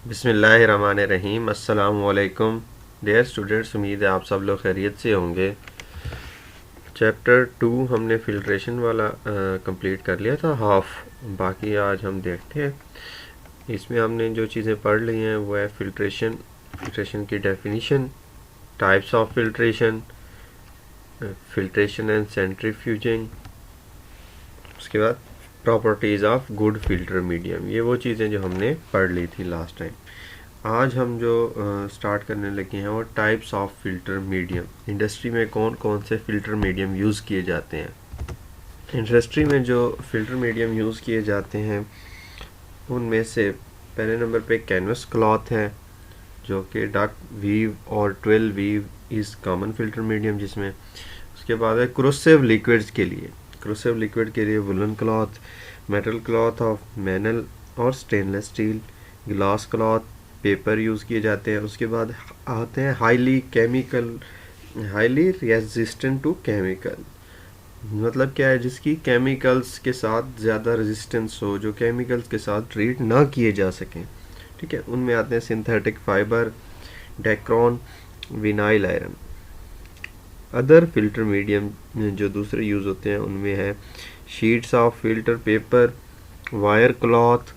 बिस्मिल्लाहिर्रहमानिर्रहीम। अस्सलामु अलैकुम डियर स्टूडेंट्स, उम्मीद है आप सब लोग खैरियत से होंगे। चैप्टर 2 हमने फिल्ट्रेशन वाला कंप्लीट कर लिया था हाफ। बाकी आज हम देखते हैं इसमें हमने जो चीज़ें पढ़ ली हैं वो है फिल्ट्रेशन की definition, types of filtration, filtration and centrifuging, उसके बाद properties of good filter medium. ये वो चीज़ें जो हमने पढ़ ली थी लास्ट टाइम। आज हम जो स्टार्ट करने लगे हैं वो types of filter medium. Industry में कौन कौन से फिल्टर मीडियम यूज़ किए जाते हैं। इंडस्ट्री में जो फिल्टर मीडियम यूज़ किए जाते हैं उनमें से पहले नंबर पे कैनवस क्लॉथ है, जो कि डक वीव और 12 weave is common filter medium जिसमें। उसके बाद है क्रोसिव लिक्विड्स के लिए, क्रोसिव लिक्विड के लिए woollen cloth, metal cloth of monel और stainless steel, glass cloth, paper use किए जाते हैं। उसके बाद आते हैं हाईली रेजिस्टेंट टू केमिकल। मतलब क्या है, जिसकी केमिकल्स के साथ ज़्यादा रेजिस्टेंस हो, जो केमिकल्स के साथ ट्रीट ना किए जा सकें। ठीक है, उनमें आते हैं synthetic fibre, Dacron, vinyl iron. Other filter medium जो दूसरे यूज़ होते हैं उनमें है sheets of filter paper, wire cloth,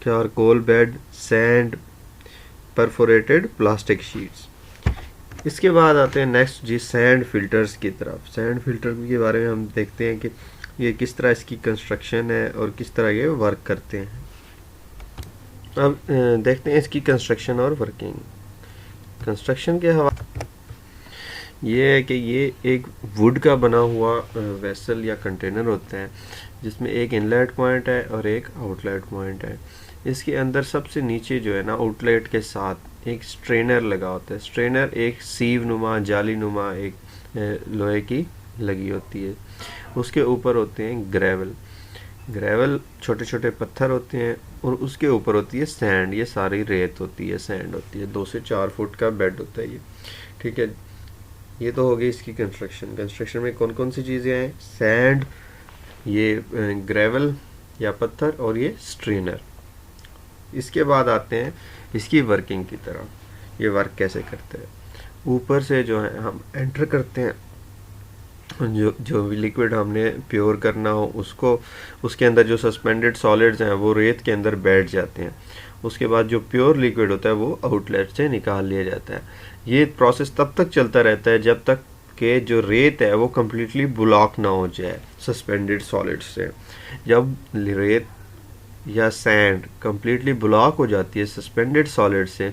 charcoal bed, sand, perforated plastic sheets. इसके बाद आते हैं नेक्स्ट जी सैंड फिल्टर्स की तरफ। सैंड फिल्टर के बारे में हम देखते हैं कि ये किस तरह इसकी कंस्ट्रक्शन है और किस तरह ये वर्क करते हैं। अब देखते हैं इसकी कंस्ट्रक्शन और वर्किंग। कंस्ट्रक्शन के हवाले ये है कि ये एक वुड का बना हुआ वेसल या कंटेनर होता है जिसमें एक इनलेट पॉइंट है और एक आउटलेट पॉइंट है। इसके अंदर सबसे नीचे जो है ना, आउटलेट के साथ एक स्ट्रेनर लगा होता है। स्ट्रेनर एक सीव नुमा, जाली नुमा एक लोहे की लगी होती है। उसके ऊपर होते हैं ग्रेवल छोटे छोटे पत्थर होते हैं और उसके ऊपर होती है सैंड। ये सारी रेत होती है, सैंड होती है। 2 से 4 फुट का बेड होता है ये। ठीक है, ये तो हो गई इसकी कंस्ट्रक्शन में कौन कौन सी चीज़ें हैं, सैंड, ये ग्रेवल या पत्थर और ये स्ट्रेनर। इसके बाद आते हैं इसकी वर्किंग की तरफ। ये वर्क कैसे करते हैं। ऊपर से जो है हम एंटर करते हैं, जो भी लिक्विड हमने प्योर करना हो उसको, उसके अंदर जो सस्पेंडेड सॉलिड्स हैं वो रेत के अंदर बैठ जाते हैं। उसके बाद जो प्योर लिक्विड होता है वो आउटलेट से निकाल लिया जाता है। ये प्रोसेस तब तक चलता रहता है जब तक कि जो रेत है वो कम्प्लीटली ब्लॉक ना हो जाए सस्पेंडेड सॉलिड से। जब रेत या सैंड कम्प्लीटली ब्लॉक हो जाती है सस्पेंडेड सॉलिड से,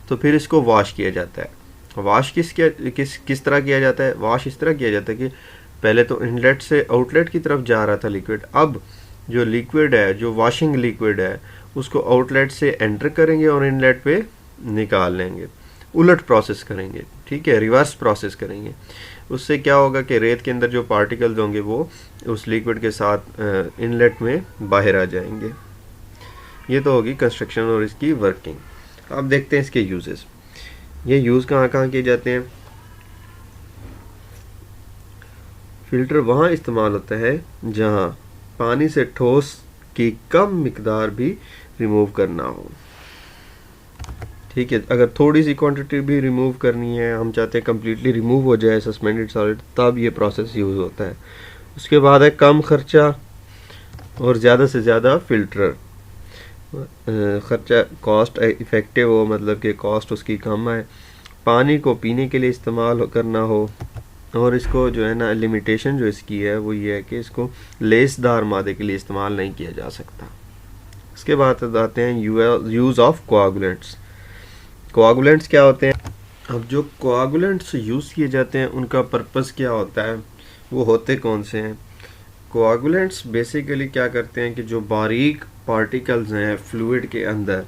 तो फिर इसको वॉश किया जाता है। वॉश किस तरह किया जाता है। वॉश इस तरह किया जाता है कि पहले तो इनलेट से आउटलेट की तरफ जा रहा था लिक्विड, अब जो लिक्विड है, जो वॉशिंग लिक्विड है, उसको आउटलेट से एंटर करेंगे और इनलेट पे निकाल लेंगे। उलट प्रोसेस करेंगे, ठीक है, रिवर्स प्रोसेस करेंगे। उससे क्या होगा कि रेत के अंदर जो पार्टिकल्स होंगे वो उस लिक्विड के साथ इनलेट में बाहर आ जाएंगे। ये तो होगी कंस्ट्रक्शन और इसकी वर्किंग। अब देखते हैं इसके यूजेस। ये यूज़ कहाँ कहाँ किए जाते हैं। फिल्टर वहाँ इस्तेमाल होता है जहाँ पानी से ठोस की कम मिकदार भी रिमूव करना हो। ठीक है, अगर थोड़ी सी क्वांटिटी भी रिमूव करनी है, हम चाहते हैं कम्प्लीटली रिमूव हो जाए सस्पेंडेड सॉलिड, तब ये प्रोसेस यूज़ होता है। उसके बाद है कम खर्चा और ज़्यादा से ज़्यादा फिल्टर। खर्चा कॉस्ट इफ़ेक्टिव हो, मतलब कि कॉस्ट उसकी कम आए, पानी को पीने के लिए इस्तेमाल करना हो, और इसको जो है ना लिमिटेशन जो इसकी है वो ये है कि इसको लेसदार मादे के लिए इस्तेमाल नहीं किया जा सकता। इसके बाद आते हैं यूज़ ऑफ कोआगुलेंट्स। कोआगुलेंट्स क्या होते हैं। अब जो कोआगुलेंट्स यूज़ किए जाते हैं उनका पर्पस क्या होता है, वो होते कौन से हैं। कोआगुलेंट्स बेसिकली क्या करते हैं कि जो बारीक पार्टिकल्स हैं फ्लूइड के अंदर,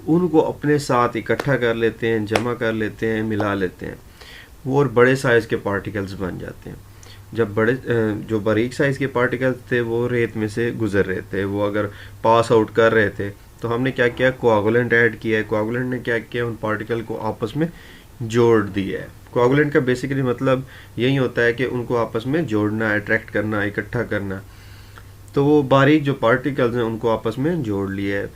उनको अपने साथ इकट्ठा कर लेते हैं, जमा कर लेते हैं, मिला लेते हैं, वो और बड़े साइज़ के पार्टिकल्स बन जाते हैं। जब जो बारीक साइज़ के पार्टिकल्स थे वो रेत में से गुजर रहे थे, वो अगर पास आउट कर रहे थे, तो हमने क्या किया, कोआगुलेंट ऐड किया है। कोआगुलेंट ने क्या किया, उन पार्टिकल को आपस में जोड़ दिया है। कोआगुलेंट का बेसिकली मतलब यही होता है कि उनको आपस में जोड़ना, अट्रैक्ट करना, इकट्ठा करना। तो वो बारीक जो पार्टिकल्स हैं उनको आपस में जोड़ लिया है।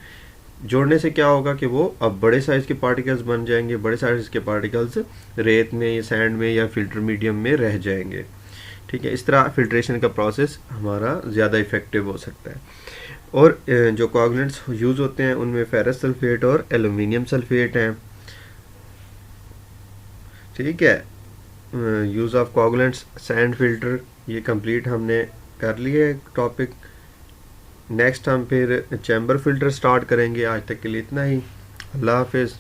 जोड़ने से क्या होगा कि वो अब बड़े साइज़ के पार्टिकल्स बन जाएंगे, बड़े साइज़ के पार्टिकल्स रेत में या सैंड में या फिल्टर मीडियम में रह जाएंगे। ठीक है, इस तरह फिल्ट्रेशन का प्रोसेस हमारा ज़्यादा इफ़ेक्टिव हो सकता है। और जो कोएगुलेंट्स यूज़ होते हैं उनमें फेरस सल्फेट और एल्यूमिनियम सल्फेट हैं। ठीक है, use of coagulants sand filter, ये कंप्लीट हमने कर लिए टॉपिक। नेक्स्ट हम फिर चैम्बर फिल्टर स्टार्ट करेंगे। आज तक के लिए इतना ही। अल्लाह हाफिज़।